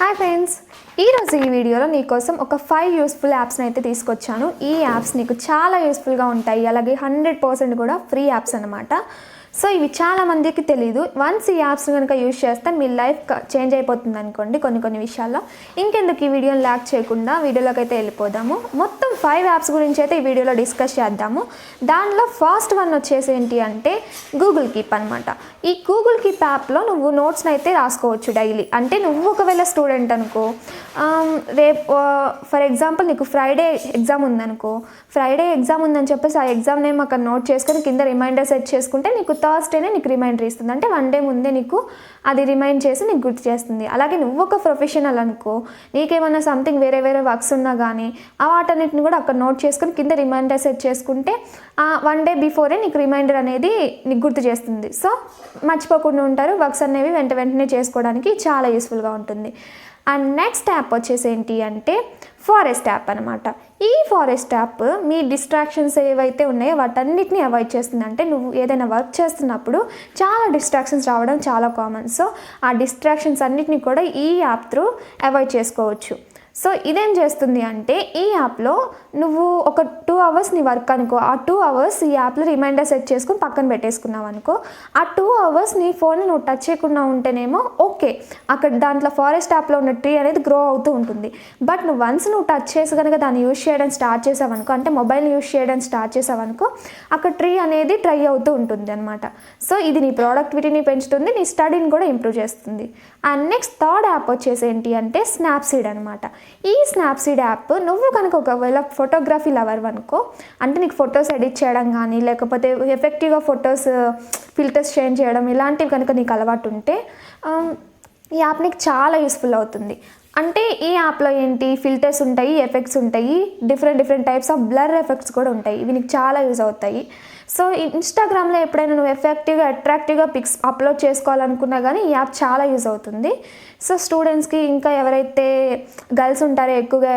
Hi friends, ఈరోజు ఈ వీడియోలో నీకోసం ఒక 5 యూస్ఫుల్ యాప్స్ని అయితే తీసుకొచ్చాను. ఈ యాప్స్ నీకు చాలా యూస్ఫుల్గా ఉంటాయి, అలాగే 100% కూడా ఫ్రీ యాప్స్ అనమాట. సో ఇవి చాలా మందికి తెలియదు. వన్స్ ఈ యాప్స్ని కనుక యూజ్ చేస్తే మీ లైఫ్ చేంజ్ అయిపోతుంది అనుకోండి కొన్ని విషయాల్లో. ఇంకెందుకు ఈ వీడియోని ల్యాక్ చేయకుండా వీడియోలోకి అయితే వెళ్ళిపోదాము. మొత్తం 5 యాప్స్ గురించి అయితే ఈ వీడియోలో డిస్కస్ చేద్దాము. దానిలో ఫస్ట్ వన్ వచ్చేసి ఏంటి అంటే గూగుల్ కీప్ అనమాట. ఈ గూగుల్ కీప్ యాప్లో నువ్వు నోట్స్ని అయితే రాసుకోవచ్చు డైలీ. అంటే నువ్వు ఒకవేళ స్టూడెంట్ అనుకో, రేపు ఫర్ ఎగ్జాంపుల్ నీకు ఫ్రైడే ఎగ్జామ్ ఉందనుకో, ఫ్రైడే ఎగ్జామ్ ఉందని చెప్పేసి ఆ ఎగ్జామ్ నేమ్ అక్కడ నోట్ చేసుకొని కింద రిమైండర్ సెట్ చేసుకుంటే నీకు థర్స్డేనే నీకు రిమైండర్ ఇస్తుంది. అంటే 1 డే ముందే నీకు అది రిమైండ్ చేసి నీకు గుర్తు చేస్తుంది. అలాగే నువ్వు ఒక ప్రొఫెషనల్ అనుకో, నీకేమైనా సంథింగ్ వేరే వర్క్స్ ఉన్నా కానీ ఆ వాటన్నిటిని కూడా అక్కడ నోట్ చేసుకొని కింద రిమైండర్ సెట్ చేసుకుంటే 1 డే బిఫోరే నీకు రిమైండర్ అనేది నీకు గుర్తు చేస్తుంది. సో మర్చిపోకుండా ఉంటారు, వర్క్స్ అనేవి వెంటనే చేసుకోవడానికి చాలా యూస్ఫుల్గా ఉంటుంది. అండ్ నెక్స్ట్ యాప్ వచ్చేసి ఏంటి అంటే ఫారెస్ట్ యాప్ అనమాట. ఈ ఫారెస్ట్ యాప్ మీ డిస్ట్రాక్షన్స్ ఏవైతే ఉన్నాయో వాటన్నిటిని అవాయిడ్ చేస్తుంది. అంటే నువ్వు ఏదైనా వర్క్ చేస్తున్నప్పుడు చాలా డిస్ట్రాక్షన్స్ రావడం చాలా కామన్. సో ఆ డిస్ట్రాక్షన్స్ అన్నిటిని కూడా ఈ యాప్ త్రూ అవాయిడ్ చేసుకోవచ్చు. సో ఇదేం చేస్తుంది అంటే ఈ యాప్లో నువ్వు ఒక 2 అవర్స్ నీ వర్క్ అనుకో, ఆ 2 అవర్స్ ఈ యాప్లో రిమైండర్ సెట్ చేసుకుని పక్కన పెట్టేసుకున్నావు అనుకో, ఆ 2 అవర్స్ నీ ఫోన్ నువ్వు టచ్ చేయకుండా ఉంటేనేమో ఓకే, అక్కడ దాంట్లో ఫారెస్ట్ యాప్లో ఉన్న ట్రీ అనేది గ్రో అవుతూ ఉంటుంది. బట్ నువ్వు టచ్ చేసి కనుక దాన్ని యూజ్ చేయడం స్టార్ట్ చేసావనుకో, అంటే మొబైల్ యూజ్ చేయడం స్టార్ట్ చేసావనుకో, అక్కడ ట్రీ అనేది డ్రై అవుతూ ఉంటుంది అనమాట. సో ఇది నీ ప్రొడక్టివిటీని పెంచుతుంది, నీ స్టడీని కూడా ఇంప్రూవ్ చేస్తుంది. అండ్ నెక్స్ట్ థర్డ్ యాప్ వచ్చేసి ఏంటి అంటే స్నాప్సీడ్ అనమాట. ఈ స్నాప్సీడ్ యాప్ నువ్వు కనుక ఒకవేళ ఫోటోగ్రఫీ లవర్ అనుకో, అంటే నీకు ఫొటోస్ ఎడిట్ చేయడం కానీ లేకపోతే ఎఫెక్టివ్గా ఫొటోస్ ఫిల్టర్స్ చేంజ్ చేయడం ఇలాంటివి కనుక నీకు అలవాటు ఉంటే ఈ యాప్ నీకు చాలా యూస్ఫుల్ అవుతుంది. అంటే ఈ యాప్లో ఏంటి ఫిల్టర్స్ ఉంటాయి, ఎఫెక్ట్స్ ఉంటాయి, different types of blur effects కూడా ఉంటాయి. ఇవి నీకు చాలా యూజ్ అవుతాయి. సో ఇన్స్టాగ్రామ్లో ఎప్పుడైనా నువ్వు ఎఫెక్టివ్గా అట్రాక్టివ్గా పిక్స్ అప్లోడ్ చేసుకోవాలనుకున్నా కానీ ఈ యాప్ చాలా యూజ్ అవుతుంది. సో స్టూడెంట్స్కి ఇంకా ఎవరైతే గర్ల్స్ ఉంటారో ఎక్కువగా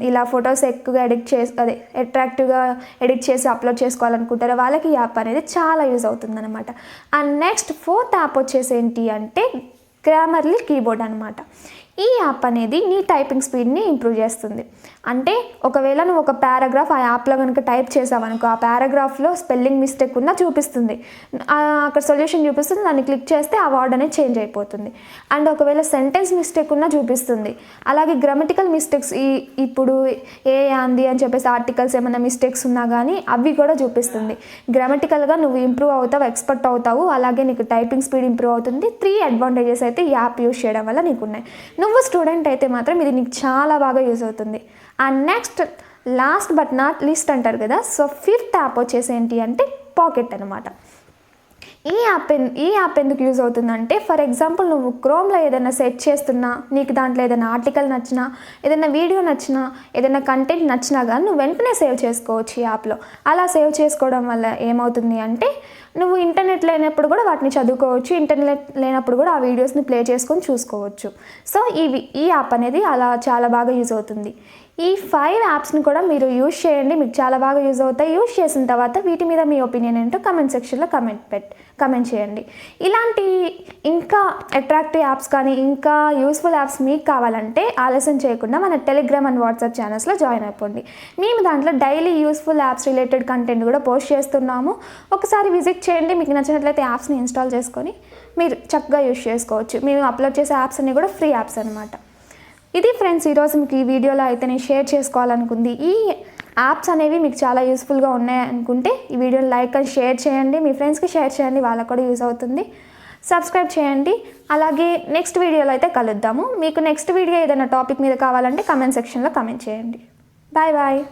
ఇలా ఫొటోస్ ఎక్కువగా అట్రాక్టివ్గా ఎడిట్ చేసి అప్లోడ్ చేసుకోవాలనుకుంటారో వాళ్ళకి ఈ యాప్ అనేది చాలా యూజ్ అవుతుంది అనమాట. అండ్ నెక్స్ట్ 4th యాప్ వచ్చేసి ఏంటి అంటే గ్రామర్లీ కీబోర్డ్ అనమాట. ఈ యాప్ అనేది నీ టైపింగ్ స్పీడ్ని ఇంప్రూవ్ చేస్తుంది. అంటే ఒకవేళ నువ్వు ఒక పారాగ్రాఫ్ ఆ యాప్లో కనుక టైప్ చేసావనుకో, ఆ పారాగ్రాఫ్లో స్పెల్లింగ్ మిస్టేక్ ఉన్నా చూపిస్తుంది, అక్కడ సొల్యూషన్ చూపిస్తుంది, దాన్ని క్లిక్ చేస్తే ఆ వర్డ్ అనేది చేంజ్ అయిపోతుంది. అండ్ ఒకవేళ సెంటెన్స్ మిస్టేక్ ఉన్నా చూపిస్తుంది. అలాగే గ్రామటికల్ మిస్టేక్స్, ఇప్పుడు ఏ అంది అని చెప్పేసి ఆర్టికల్స్ ఏమైనా మిస్టేక్స్ ఉన్నా కానీ అవి కూడా చూపిస్తుంది. గ్రామటికల్గా నువ్వు ఇంప్రూవ్ అవుతావు, ఎక్స్పర్ట్ అవుతావు, అలాగే నీకు టైపింగ్ స్పీడ్ ఇంప్రూవ్ అవుతుంది. 3 అడ్వాంటేజెస్ అయితే ఈ యాప్ యూజ్ చేయడం వల్ల నీకు ఉన్నాయి. నువ్వు స్టూడెంట్ అయితే మాత్రం ఇది నీకు చాలా బాగా యూజ్ అవుతుంది. And next last but not least అంటారు కదా, సో 5th యాప్ వచ్చేసి ఏంటి అంటే పాకెట్ అనమాట. ఈ యాప్ ఎందుకు యూజ్ అవుతుందంటే ఫర్ ఎగ్జాంపుల్ నువ్వు క్రోమ్లో ఏదైనా సెర్చ్ చేస్తున్నా, నీకు దాంట్లో ఏదైనా ఆర్టికల్ నచ్చినా, ఏదైనా వీడియో నచ్చినా, ఏదైనా కంటెంట్ నచ్చినా కానీ నువ్వు వెంటనే సేవ్ చేసుకోవచ్చు ఈ యాప్లో. అలా సేవ్ చేసుకోవడం వల్ల ఏమవుతుంది అంటే నువ్వు ఇంటర్నెట్ లేనప్పుడు కూడా వాటిని చదువుకోవచ్చు, ఇంటర్నెట్ లేనప్పుడు కూడా ఆ వీడియోస్ని ప్లే చేసుకొని చూసుకోవచ్చు. సో ఈ యాప్ అనేది అలా చాలా బాగా యూజ్ అవుతుంది. ఈ 5 యాప్స్ని కూడా మీరు యూజ్ చేయండి, మీకు చాలా బాగా యూజ్ అవుతాయి. యూజ్ చేసిన తర్వాత వీటి మీద మీ ఒపీనియన్ ఏంటో కమెంట్ సెక్షన్లో కమెంట్ చేయండి. ఇలాంటి ఇంకా అట్రాక్టివ్ యాప్స్ కానీ ఇంకా యూస్ఫుల్ యాప్స్ మీకు కావాలంటే ఆలస్యం చేయకుండా మన టెలిగ్రామ్ అండ్ వాట్సాప్ ఛానల్స్లో జాయిన్ అయిపోండి. మేము దాంట్లో daily useful apps related content కూడా పోస్ట్ చేస్తున్నాము. ఒకసారి విజిట్ చేయండి, మీకు నచ్చినట్లయితే యాప్స్ని ఇన్స్టాల్ చేసుకొని మీరు చక్కగా యూజ్ చేసుకోవచ్చు. మేము అప్లోడ్ చేసే యాప్స్ అన్నీ కూడా ఫ్రీ యాప్స్ అనమాట. ఇది ఫ్రెండ్స్, ఈరోజు మీకు ఈ వీడియోలో అయితే నేను షేర్ చేసుకోవాలనుకుంది. ఈ యాప్స్ అనేవి మీకు చాలా యూస్ఫుల్గా ఉన్నాయనుకుంటే ఈ వీడియోని లైక్ అండ్ షేర్ చేయండి, మీ ఫ్రెండ్స్కి షేర్ చేయండి, వాళ్ళకు కూడా యూజ్ అవుతుంది. సబ్స్క్రైబ్ చేయండి. అలాగే నెక్స్ట్ వీడియోలో అయితే కలుద్దాము. మీకు నెక్స్ట్ వీడియో ఏదైనా టాపిక్ మీద కావాలంటే కమెంట్ సెక్షన్లో కమెంట్ చేయండి. బాయ్.